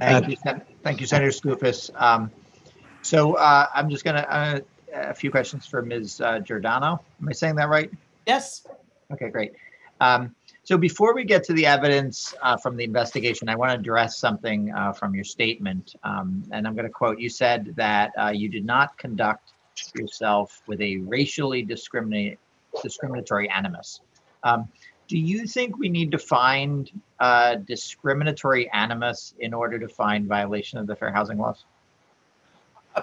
Thank you, Senator Skoufis. I'm just going to a few questions for Ms. Giordano. Am I saying that right? Yes. Okay, great. So before we get to the evidence from the investigation, I want to address something from your statement. And I'm going to quote, you said that you did not conduct yourself with a racially discriminatory animus. Do you think we need to find discriminatory animus in order to find violation of the fair housing laws?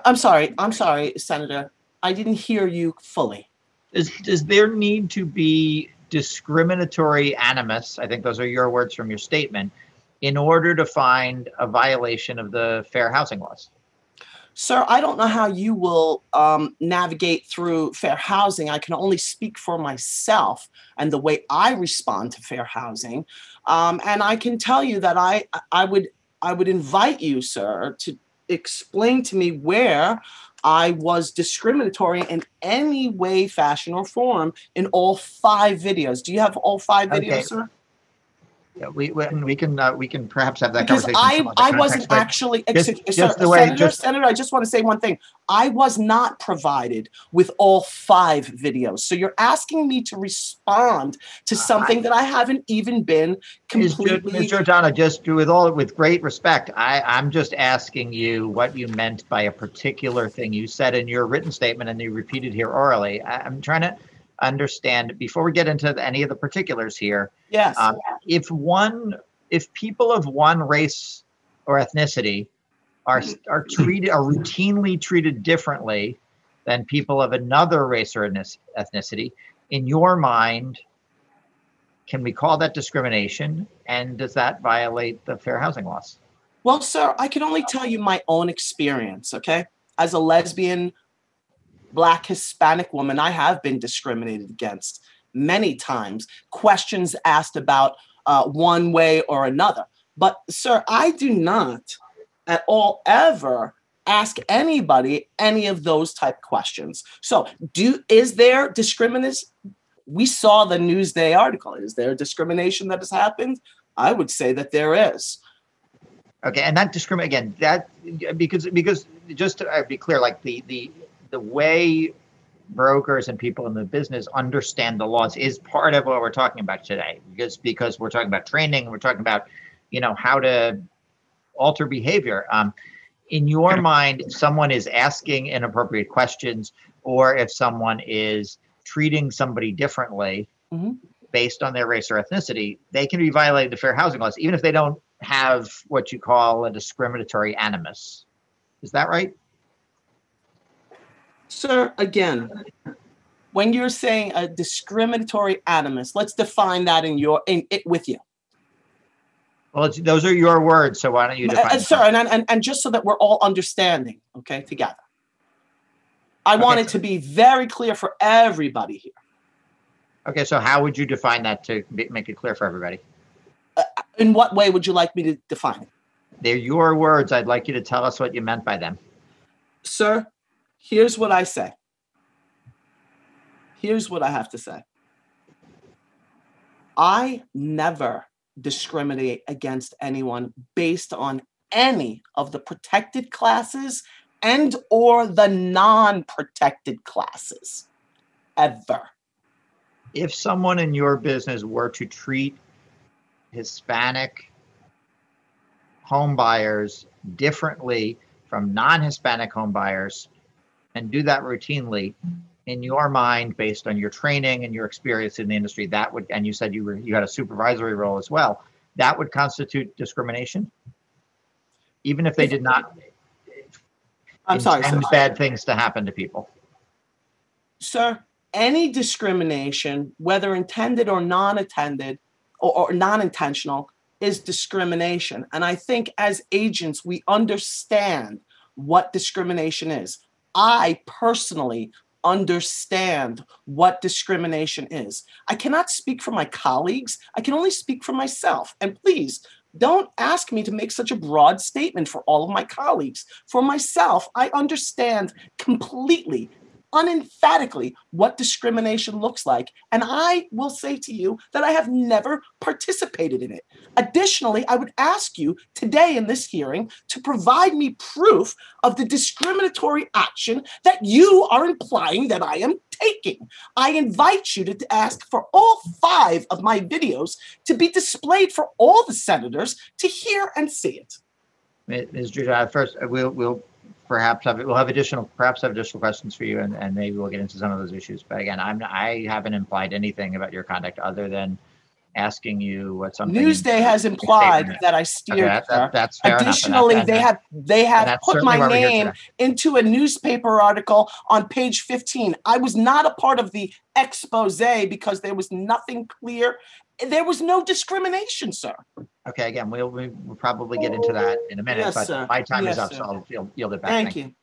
I'm sorry, Senator. I didn't hear you fully. Does there need to be discriminatory animus, I think those are your words from your statement, in order to find a violation of the fair housing laws? Sir, I don't know how you will navigate through fair housing. I can only speak for myself and the way I respond to fair housing. And I can tell you that I would invite you, sir, to explain to me where I was discriminatory in any way, fashion, or form in all 5 videos. Do you have all 5 videos, sir? Yeah, we can perhaps have that because conversation. I wasn't actually, Senator, I just want to say one thing. I was not provided with all 5 videos. So you're asking me to respond to something that I haven't even been completely. Ms. Giordano, just with great respect, I'm just asking you what you meant by a particular thing you said in your written statement and you repeated here orally. I'm trying to understand before we get into any of the particulars here. Yes. If people of one race or ethnicity are routinely treated differently than people of another race or ethnicity, in your mind, can we call that discrimination? And does that violate the fair housing laws? Well, sir, I can only tell you my own experience, okay? As a lesbian, Black, Hispanic woman, I have been discriminated against many times. Questions asked about one way or another. But, sir, I do not at all ever ask anybody any of those type questions. So, is there discrimination? We saw the Newsday article. Is there discrimination that has happened? I would say that there is. Okay, and that discrimination again. That because just to be clear, like the way brokers and people in the business understand the laws is part of what we're talking about today. Because we're talking about training, we're talking about, how to alter behavior. In your mind, if someone is asking inappropriate questions, or if someone is treating somebody differently based on their race or ethnicity, they can be violating the fair housing laws, even if they don't have what you call a discriminatory animus. Is that right? Sir, again, when you're saying a discriminatory animus, let's define that with you. Well, those are your words, so why don't you define sir, and just so that we're all understanding, okay, together. I want it to be very clear for everybody here. Okay, so how would you define that to make it clear for everybody? In what way would you like me to define it? They're your words. I'd like you to tell us what you meant by them. Sir, here's what I say. Here's what I have to say. I never discriminate against anyone based on any of the protected classes and or the non-protected classes, ever. If someone in your business were to treat Hispanic home buyers differently from non-Hispanic home buyers and do that routinely, in your mind, based on your training and your experience in the industry, that would, and you said you had a supervisory role as well, that would constitute discrimination, even if they did not intend bad things to happen to people. Sir, any discrimination, whether intended or non-intended or non-intentional, is discrimination. And I think as agents, we understand what discrimination is. I personally understand what discrimination is. I cannot speak for my colleagues. I can only speak for myself. And please, don't ask me to make such a broad statement for all of my colleagues. For myself, I understand completely unemphatically what discrimination looks like. And I will say to you that I have never participated in it. Additionally, I would ask you today in this hearing to provide me proof of the discriminatory action that you are implying that I am taking. I invite you to ask for all 5 of my videos to be displayed for all the senators to hear and see it. Ms. Giordano, first we'll perhaps have additional questions for you, and maybe we'll get into some of those issues. But again, I haven't implied anything about your conduct other than asking you what something. Newsday has implied that I steered. Okay, that's fair Additionally, enough. they have put my name into a newspaper article on page 15. I was not a part of the expose because there was nothing clear. There was no discrimination, sir. Okay, again, we'll probably get into that in a minute, Yes, but sir. my time Yes, is up, sir. so I'll yield it back. Thank you.